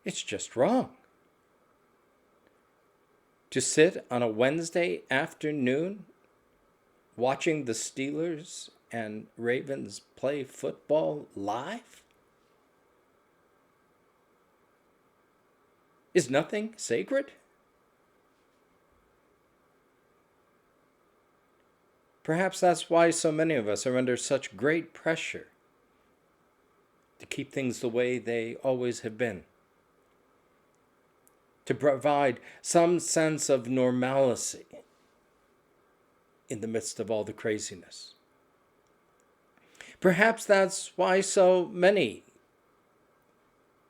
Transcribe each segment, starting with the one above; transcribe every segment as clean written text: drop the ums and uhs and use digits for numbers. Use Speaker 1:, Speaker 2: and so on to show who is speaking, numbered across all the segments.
Speaker 1: It's just wrong. To sit on a Wednesday afternoon watching the Steelers and Ravens play football live? Is nothing sacred? Perhaps that's why so many of us are under such great pressure to keep things the way they always have been, to provide some sense of normalcy in the midst of all the craziness. Perhaps that's why so many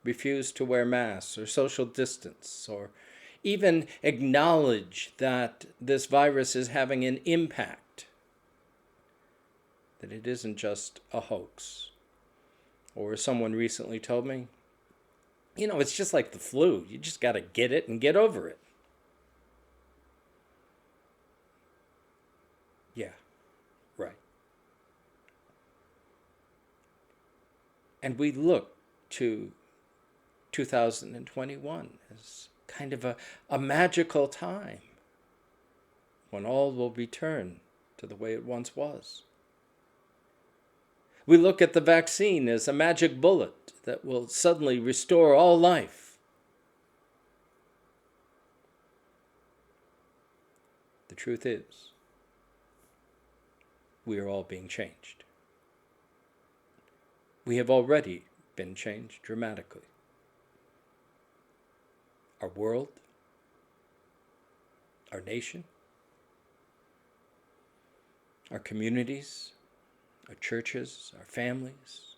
Speaker 1: refuse to wear masks or social distance or even acknowledge that this virus is having an impact, that it isn't just a hoax. Or as someone recently told me, it's just like the flu. You just got to get it and get over it. Yeah, right. And we look to 2021 as kind of a magical time when all will return to the way it once was. We look at the vaccine as a magic bullet that will suddenly restore all life. The truth is, we are all being changed. We have already been changed dramatically. Our world, our nation, our communities, our churches, our families,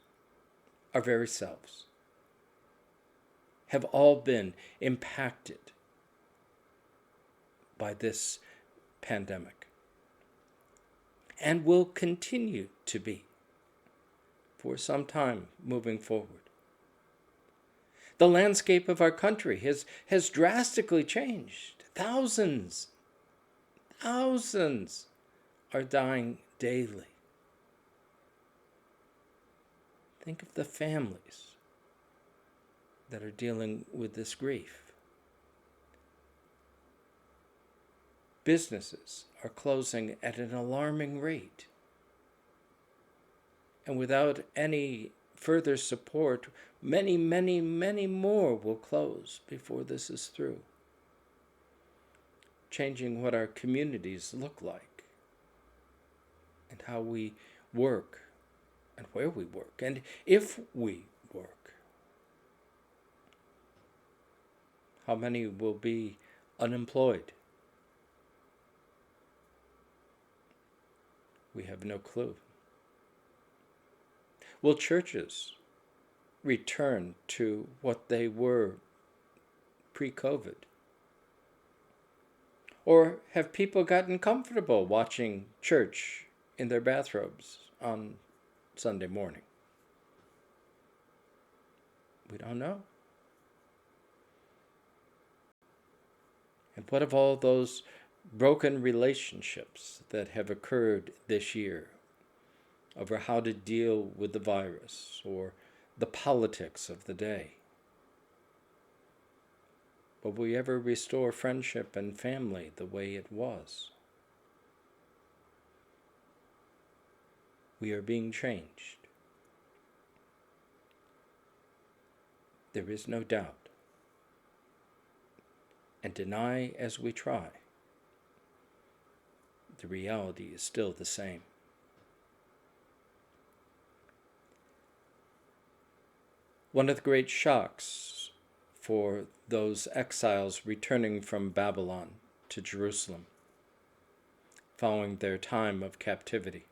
Speaker 1: our very selves have all been impacted by this pandemic and will continue to be for some time moving forward. The landscape of our country has drastically changed. Thousands are dying daily. Think of the families that are dealing with this grief. Businesses are closing at an alarming rate. And without any further support, many more will close before this is through, changing what our communities look like and how we work and where we work and if we work. How many will be unemployed? We have no clue. Will churches return to what they were pre-COVID? Or have people gotten comfortable watching church in their bathrobes on Sunday morning? We don't know. And what of all those broken relationships that have occurred this year over how to deal with the virus or the politics of the day? Will we ever restore friendship and family the way it was? We are being changed. There is no doubt. And deny as we try, the reality is still the same. One of the great shocks for those exiles returning from Babylon to Jerusalem following their time of captivity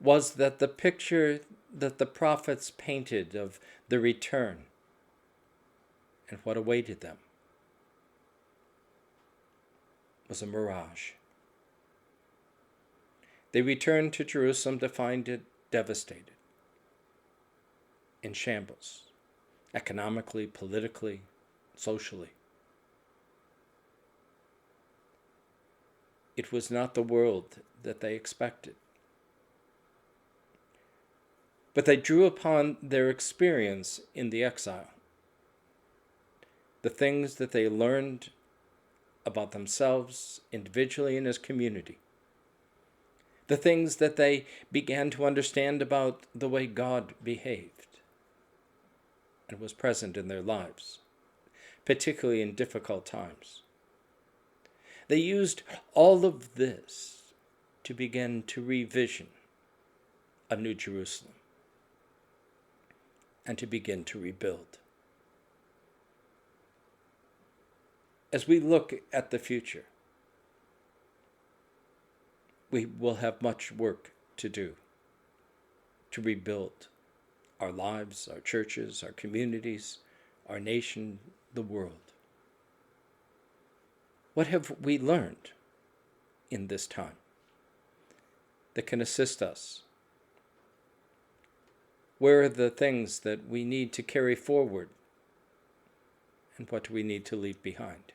Speaker 1: was that the picture that the prophets painted of the return and what awaited them was a mirage. They returned to Jerusalem to find it devastated, in shambles, economically, politically, socially. It was not the world that they expected. But they drew upon their experience in the exile the things that they learned about themselves individually and as community, the things that they began to understand about the way God behaved and was present in their lives, particularly in difficult times. They used all of this to begin to revision a new Jerusalem and to begin to rebuild. As we look at the future, we will have much work to do to rebuild our lives, our churches, our communities, our nation, the world. What have we learned in this time that can assist us? Where are the things that we need to carry forward, and what do we need to leave behind?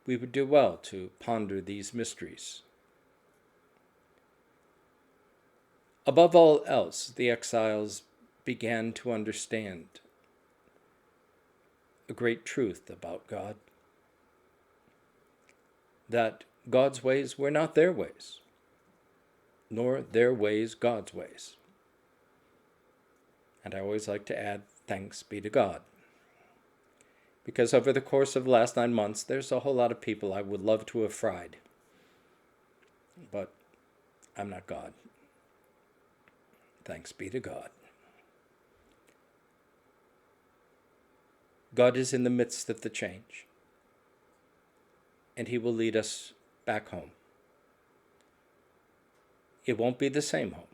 Speaker 1: We would do well to ponder these mysteries. Above all else, the exiles began to understand a great truth about God, that God's ways were not their ways, nor their ways God's ways. And I always like to add, thanks be to God. Because over the course of the last 9 months, there's a whole lot of people I would love to have fried. But I'm not God. Thanks be to God. God is in the midst of the change, and He will lead us back home. It won't be the same home.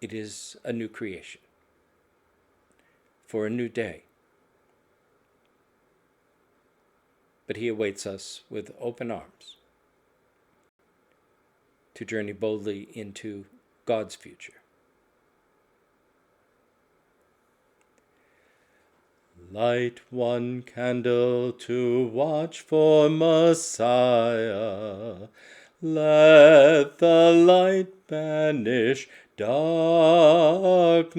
Speaker 1: It is a new creation for a new day. But He awaits us with open arms to journey boldly into God's future. Light one candle to watch for Messiah. Let the light banish darkness.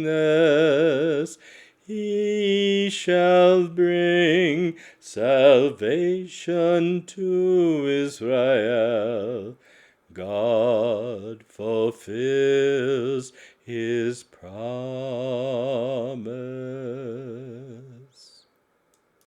Speaker 1: He shall bring salvation to Israel. God fulfills His promise.